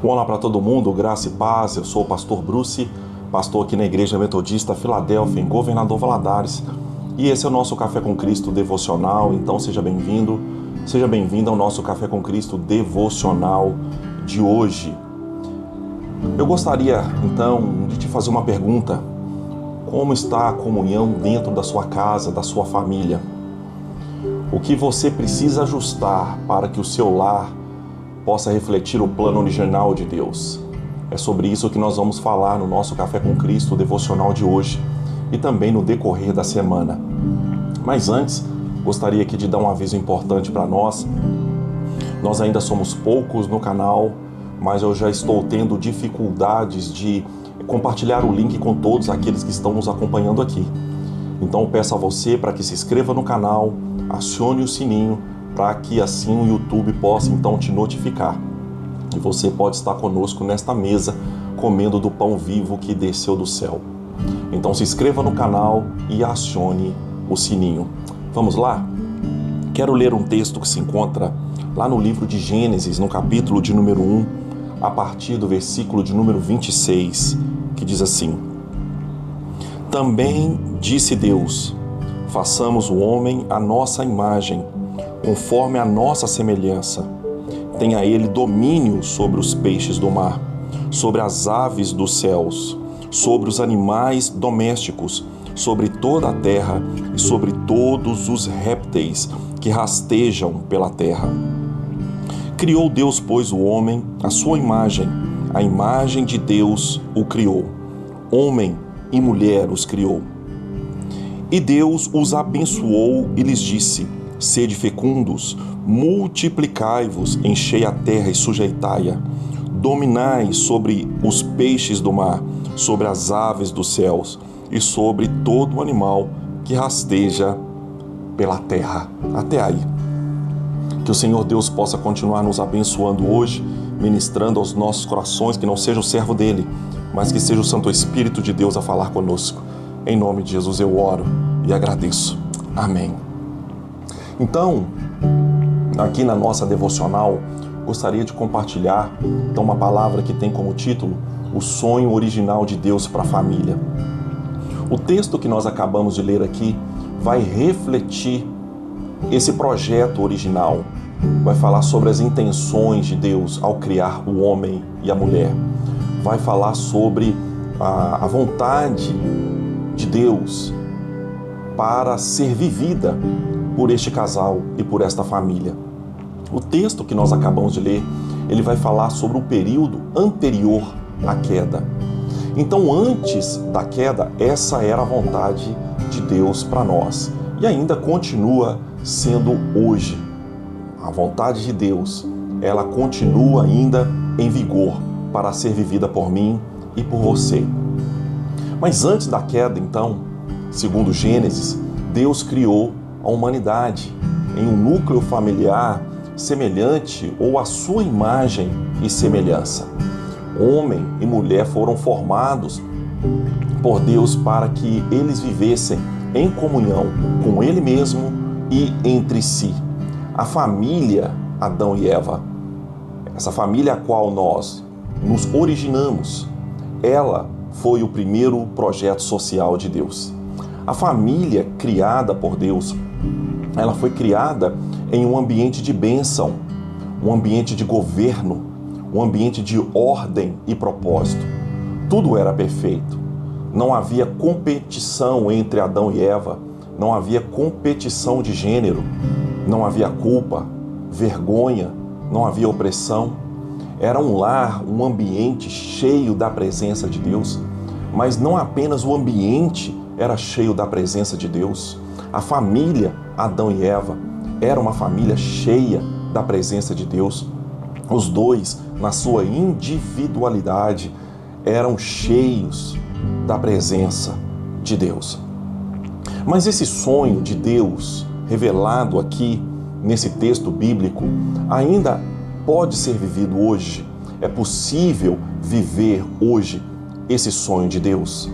Olá para todo mundo, graça e paz. Eu sou o pastor Bruce, pastor aqui na Igreja Metodista Filadélfia, em Governador Valadares. E esse é o nosso Café com Cristo devocional, então seja bem-vindo, seja bem-vinda ao nosso Café com Cristo devocional de hoje. Eu gostaria, então, de te fazer uma pergunta. Como está a comunhão dentro da sua casa, da sua família? O que você precisa ajustar para que o seu lar possa refletir o plano original de Deus? É sobre isso que nós vamos falar no nosso Café com Cristo devocional de hoje e também no decorrer da semana. Mas antes, gostaria aqui de dar um aviso importante para nós. Nós ainda somos poucos no canal, mas eu já estou tendo dificuldades de compartilhar o link com todos aqueles que estão nos acompanhando aqui. Então peço a você para que se inscreva no canal, acione o sininho, para que assim o YouTube possa então te notificar. E você pode estar conosco nesta mesa, comendo do pão vivo que desceu do céu. Então se inscreva no canal e acione o sininho. Vamos lá? Quero ler um texto que se encontra lá no livro de Gênesis, no capítulo de número 1, a partir do versículo de número 26, que diz assim: Também disse Deus, façamos o homem à nossa imagem, conforme a nossa semelhança. Tenha ele domínio sobre os peixes do mar, sobre as aves dos céus, sobre os animais domésticos, sobre toda a terra e sobre todos os répteis que rastejam pela terra. Criou Deus, pois, o homem à sua imagem, a imagem de Deus o criou. Homem e mulher os criou. E Deus os abençoou e lhes disse: Sede fecundos, multiplicai-vos, enchei a terra e sujeitai-a. Dominai sobre os peixes do mar, sobre as aves dos céus e sobre todo animal que rasteja pela terra. Até aí. Que o Senhor Deus possa continuar nos abençoando hoje, ministrando aos nossos corações, que não seja o servo dele, mas que seja o Santo Espírito de Deus a falar conosco. Em nome de Jesus eu oro e agradeço. Amém. Então, aqui na nossa devocional, gostaria de compartilhar então uma palavra que tem como título o sonho original de Deus para a família. O texto que nós acabamos de ler aqui vai refletir esse projeto original, vai falar sobre as intenções de Deus ao criar o homem e a mulher, vai falar sobre a vontade de Deus para ser vivida por este casal e por esta família. O texto que nós acabamos de ler, ele vai falar sobre o período anterior à queda. Então, antes da queda, essa era a vontade de Deus para nós. E ainda continua sendo hoje. A vontade de Deus, ela continua ainda em vigor para ser vivida por mim e por você. Mas antes da queda, então, segundo Gênesis, Deus criou a humanidade em um núcleo familiar semelhante ou à sua imagem e semelhança. Homem e mulher foram formados por Deus para que eles vivessem em comunhão com Ele mesmo e entre si. A família Adão e Eva, essa família a qual nós nos originamos, ela foi o primeiro projeto social de Deus. A família criada por Deus, ela foi criada em um ambiente de bênção, um ambiente de governo, um ambiente de ordem e propósito. Tudo era perfeito. Não havia competição entre Adão e Eva, não havia competição de gênero, não havia culpa, vergonha, não havia opressão. Era um lar, um ambiente cheio da presença de Deus, mas não apenas o ambiente era cheio da presença de Deus. A família Adão e Eva era uma família cheia da presença de Deus. Os dois, na sua individualidade, eram cheios da presença de Deus. Mas esse sonho de Deus, revelado aqui nesse texto bíblico, ainda pode ser vivido hoje. É possível viver hoje esse sonho de Deus?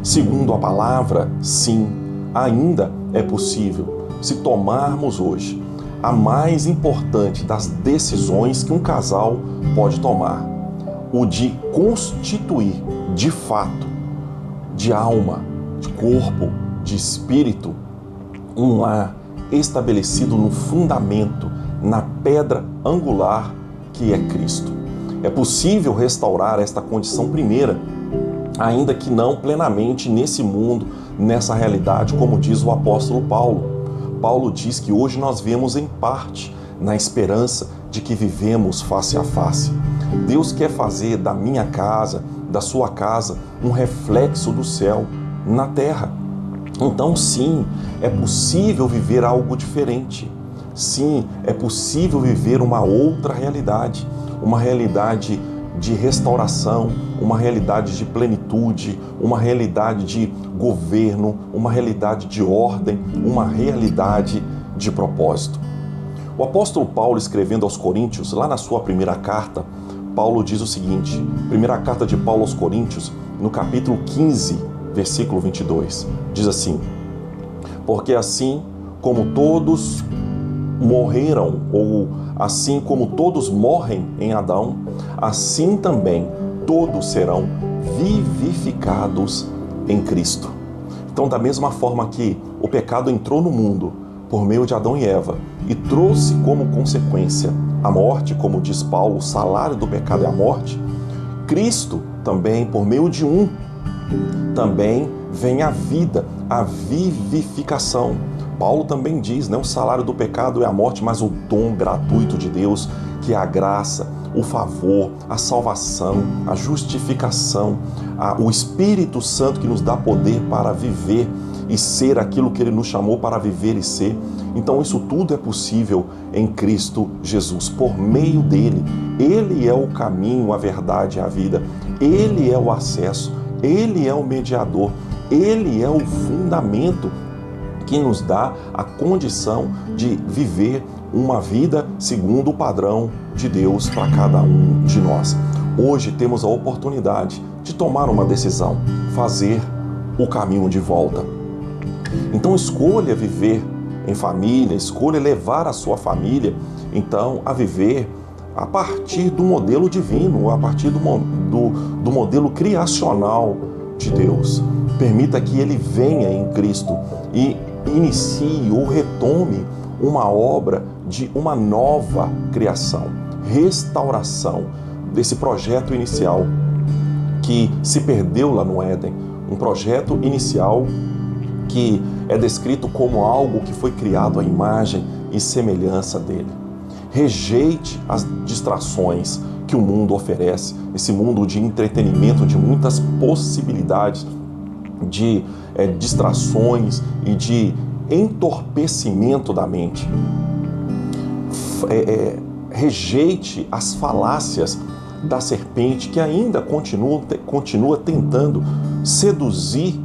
Segundo a palavra, sim, ainda é possível se tomarmos hoje a mais importante das decisões que um casal pode tomar. o de constituir, de fato, de alma, de corpo, de espírito, um lar estabelecido no fundamento, na pedra angular que é Cristo. É possível restaurar esta condição primeira, ainda que não plenamente nesse mundo, nessa realidade, como diz o apóstolo Paulo. Paulo diz que hoje nós vemos em parte, na esperança de que vivemos face a face. Deus quer fazer da minha casa, da sua casa, um reflexo do céu na terra. Então, sim, é possível viver algo diferente. Sim, é possível viver uma outra realidade, uma realidade de restauração, uma realidade de plenitude, uma realidade de governo, uma realidade de ordem, uma realidade de propósito. O apóstolo Paulo, escrevendo aos Coríntios, lá na sua primeira carta, Paulo diz o seguinte, primeira carta de Paulo aos Coríntios, no capítulo 15, versículo 22, diz assim: porque assim como todos morreram, ou assim como todos morrem em Adão, assim também todos serão vivificados em Cristo. Então, da mesma forma que o pecado entrou no mundo por meio de Adão e Eva e trouxe como consequência a morte, como diz Paulo, o salário do pecado é a morte, Cristo também, por meio de também vem a vida, a vivificação. Paulo também diz, o salário do pecado é a morte, mas o dom gratuito de Deus, que é a graça, o favor, a salvação, a justificação, o Espírito Santo que nos dá poder para viver e ser aquilo que Ele nos chamou para viver e ser. Então isso tudo é possível em Cristo Jesus, por meio dEle. Ele é o caminho, a verdade e a vida. Ele é o acesso, Ele é o mediador, Ele é o fundamento que nos dá a condição de viver uma vida segundo o padrão de Deus para cada um de nós. Hoje temos a oportunidade de tomar uma decisão, fazer o caminho de volta. Então escolha viver em família, escolha levar a sua família, então, a viver a partir do modelo divino, a partir do modelo criacional de Deus. Permita que Ele venha em Cristo e inicie ou retome uma obra de uma nova criação, restauração desse projeto inicial que se perdeu lá no Éden, um projeto inicial que é descrito como algo que foi criado à imagem e semelhança dele. Rejeite as distrações que o mundo oferece, esse mundo de entretenimento, de muitas possibilidades de distrações e de entorpecimento da mente. Rejeite as falácias da serpente que ainda continua tentando seduzir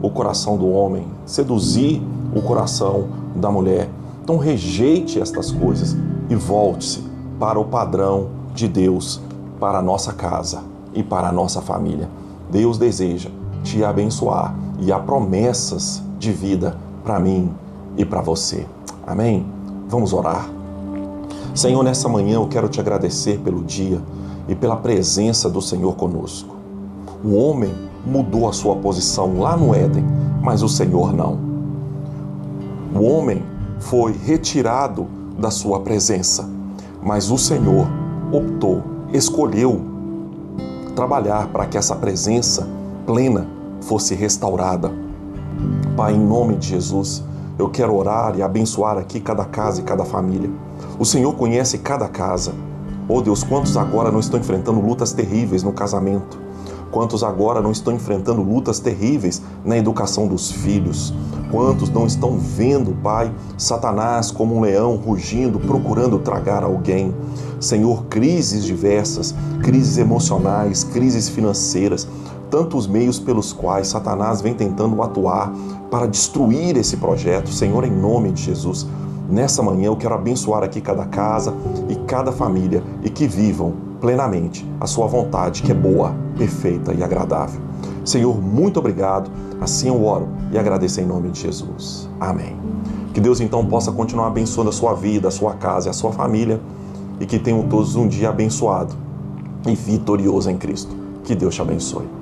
o coração do homem, seduzir o coração da mulher. Então rejeite estas coisas e volte-se para o padrão de Deus, para a nossa casa e para a nossa família. Deus deseja te abençoar e há promessas de vida para mim e para você. Amém? Vamos orar. Senhor, nessa manhã eu quero te agradecer pelo dia e pela presença do Senhor conosco. O homem mudou a sua posição lá no Éden, mas o Senhor não. O homem foi retirado da sua presença, mas o Senhor optou, escolheu trabalhar para que essa presença plena fosse restaurada. Pai, em nome de Jesus, eu quero orar e abençoar aqui cada casa e cada família. O Senhor conhece cada casa. Oh Deus, quantos agora não estão enfrentando lutas terríveis no casamento? Quantos agora não estão enfrentando lutas terríveis na educação dos filhos? Quantos não estão vendo, Pai, Satanás como um leão rugindo, procurando tragar alguém? Senhor, crises diversas, crises emocionais, crises financeiras, tantos meios pelos quais Satanás vem tentando atuar para destruir esse projeto. Senhor, em nome de Jesus, nessa manhã eu quero abençoar aqui cada casa e cada família e que vivam plenamente a sua vontade, que é boa, perfeita e agradável. Senhor, muito obrigado. Assim eu oro e agradeço em nome de Jesus. Amém. Que Deus então possa continuar abençoando a sua vida, a sua casa e a sua família e que tenham todos um dia abençoado e vitorioso em Cristo. Que Deus te abençoe.